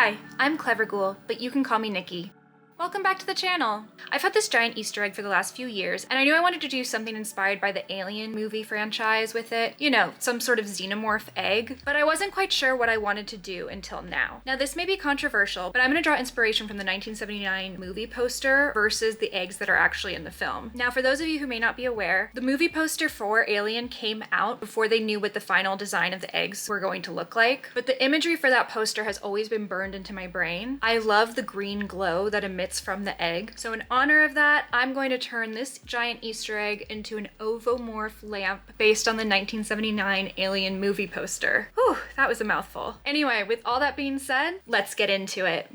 Hi, I'm Clever Ghoul, but you can call me Nikki. Welcome back to the channel! I've had this giant Easter egg for the last few years, and I knew I wanted to do something inspired by the Alien movie franchise with it. You know, some sort of xenomorph egg, but I wasn't quite sure what I wanted to do until now. Now this may be controversial, but I'm going to draw inspiration from the 1979 movie poster versus the eggs that are actually in the film. Now for those of you who may not be aware, the movie poster for Alien came out before they knew what the final design of the eggs were going to look like, but the imagery for that poster has always been burned into my brain. I love the green glow that emits from the egg. So in honor of that, I'm going to turn this giant Easter egg into an ovomorph lamp based on the 1979 Alien movie poster. Whew, that was a mouthful. Anyway, with all that being said, let's get into it.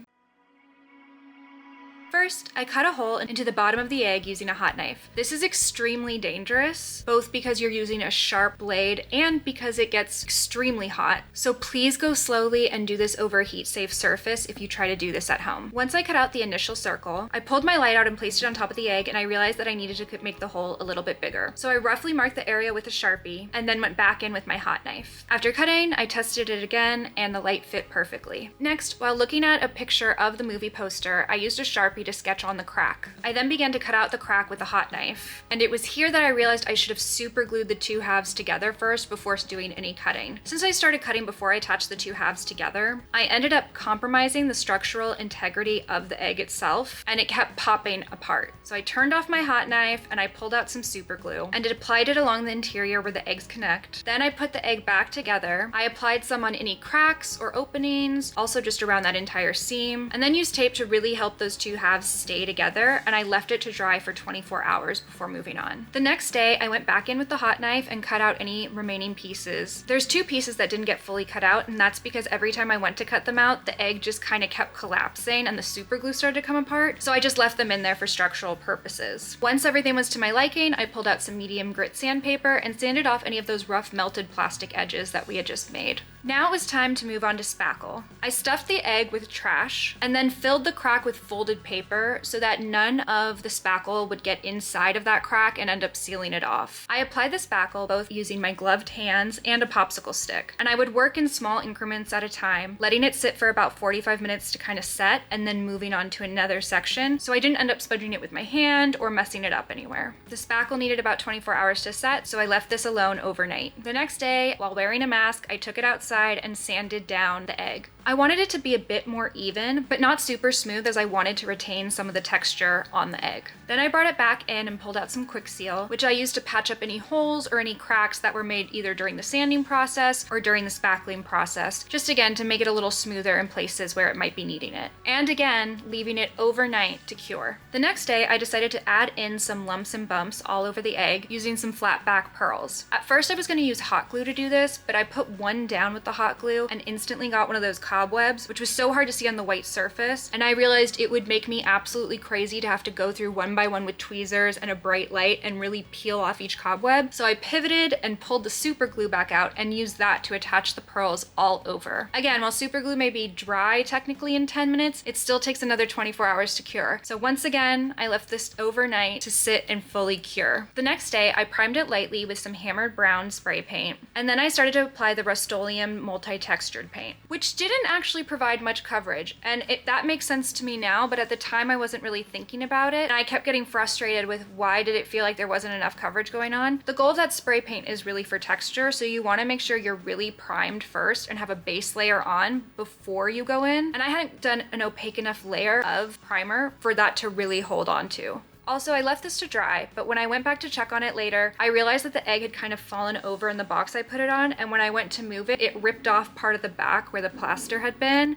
First, I cut a hole into the bottom of the egg using a hot knife. This is extremely dangerous, both because you're using a sharp blade and because it gets extremely hot. So please go slowly and do this over a heat-safe surface if you try to do this at home. Once I cut out the initial circle, I pulled my light out and placed it on top of the egg, and I realized that I needed to make the hole a little bit bigger. So I roughly marked the area with a Sharpie and then went back in with my hot knife. After cutting, I tested it again and the light fit perfectly. Next, while looking at a picture of the movie poster, I used a Sharpie to sketch on the crack. I then began to cut out the crack with a hot knife, and it was here that I realized I should have super glued the two halves together first before doing any cutting. Since I started cutting before I attached the two halves together, I ended up compromising the structural integrity of the egg itself, and it kept popping apart. So I turned off my hot knife and I pulled out some super glue and applied it along the interior where the eggs connect. Then I put the egg back together. I applied some on any cracks or openings, also just around that entire seam, and then used tape to really help those two halves stay together, and I left it to dry for 24 hours before moving on. The next day, I went back in with the hot knife and cut out any remaining pieces. There's two pieces that didn't get fully cut out, and that's because every time I went to cut them out, the egg just kind of kept collapsing and the super glue started to come apart, so I just left them in there for structural purposes. Once everything was to my liking, I pulled out some medium grit sandpaper and sanded off any of those rough melted plastic edges that we had just made. Now it was time to move on to spackle. I stuffed the egg with trash and then filled the crack with folded paper so that none of the spackle would get inside of that crack and end up sealing it off. I applied the spackle both using my gloved hands and a popsicle stick, and I would work in small increments at a time, letting it sit for about 45 minutes to kind of set and then moving on to another section so I didn't end up smudging it with my hand or messing it up anywhere. The spackle needed about 24 hours to set, so I left this alone overnight. The next day, while wearing a mask, I took it outside and sanded down the egg. I wanted it to be a bit more even, but not super smooth, as I wanted to retain some of the texture on the egg. Then I brought it back in and pulled out some quick seal, which I used to patch up any holes or any cracks that were made either during the sanding process or during the spackling process, just again to make it a little smoother in places where it might be needing it. And again, leaving it overnight to cure. The next day, I decided to add in some lumps and bumps all over the egg using some flat back pearls. At first I was going to use hot glue to do this, but I put one down with the hot glue and instantly got one of those cobwebs, which was so hard to see on the white surface, and I realized it would make me absolutely crazy to have to go through one by one with tweezers and a bright light and really peel off each cobweb. So I pivoted and pulled the super glue back out and used that to attach the pearls all over. Again, while super glue may be dry technically in 10 minutes, it still takes another 24 hours to cure. So once again, I left this overnight to sit and fully cure. The next day, I primed it lightly with some hammered brown spray paint, and then I started to apply the Rust-Oleum multi-textured paint, which didn't actually provide much coverage, and that makes sense to me now, but at the time I wasn't really thinking about it, and I kept getting frustrated with why did it feel like there wasn't enough coverage going on. The goal of that spray paint is really for texture, so you want to make sure you're really primed first and have a base layer on before you go in, and I hadn't done an opaque enough layer of primer for that to really hold on to. Also, I left this to dry, but when I went back to check on it later, I realized that the egg had kind of fallen over in the box I put it on, and when I went to move it, it ripped off part of the back where the plaster had been.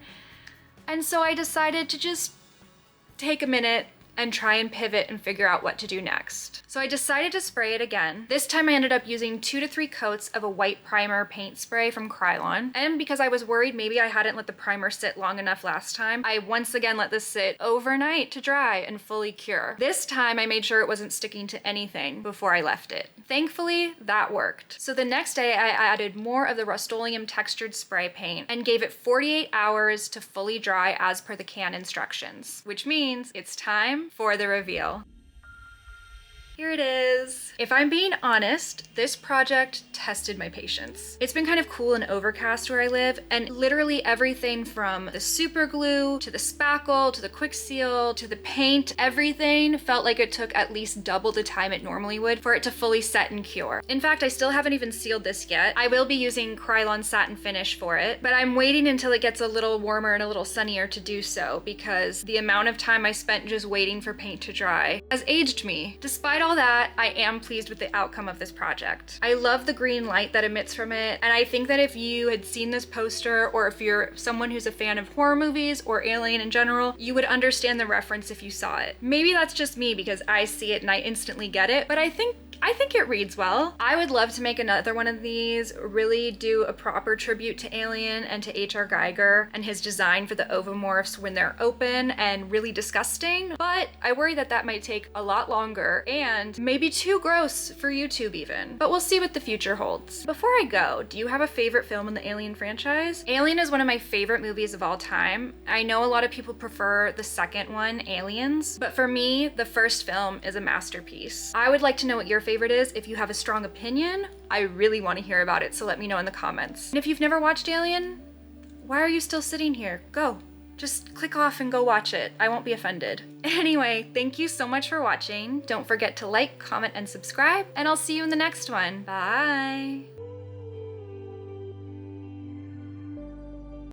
And so I decided to just take a minute and try and pivot and figure out what to do next. So I decided to spray it again. This time I ended up using 2 to 3 coats of a white primer paint spray from Krylon. And because I was worried maybe I hadn't let the primer sit long enough last time, I once again let this sit overnight to dry and fully cure. This time I made sure it wasn't sticking to anything before I left it. Thankfully, that worked. So the next day I added more of the Rust-Oleum textured spray paint and gave it 48 hours to fully dry as per the can instructions, which means it's time for the reveal. Here it is. If I'm being honest, this project tested my patience. It's been kind of cool and overcast where I live, and literally everything from the super glue to the spackle to the quick seal to the paint, everything felt like it took at least double the time it normally would for it to fully set and cure. In fact, I still haven't even sealed this yet. I will be using Krylon satin finish for it, but I'm waiting until it gets a little warmer and a little sunnier to do so because the amount of time I spent just waiting for paint to dry has aged me. Despite all that, I am pleased with the outcome of this project. I love the green light that emits from it, and I think that if you had seen this poster, or if you're someone who's a fan of horror movies or Alien in general, you would understand the reference if you saw it. Maybe that's just me because I see it and I instantly get it, but I think it reads well. I would love to make another one of these, really do a proper tribute to Alien and to H.R. Geiger and his design for the ovomorphs when they're open and really disgusting, but I worry that that might take a lot longer and maybe too gross for YouTube even. But we'll see what the future holds. Before I go, do you have a favorite film in the Alien franchise? Alien is one of my favorite movies of all time. I know a lot of people prefer the second one, Aliens, but for me, the first film is a masterpiece. I would like to know what your favorite is. If you have a strong opinion, I really want to hear about it, so let me know in the comments. And if you've never watched Alien, why are you still sitting here? Go. Just click off and go watch it. I won't be offended. Anyway, thank you so much for watching. Don't forget to like, comment, and subscribe, and I'll see you in the next one. Bye.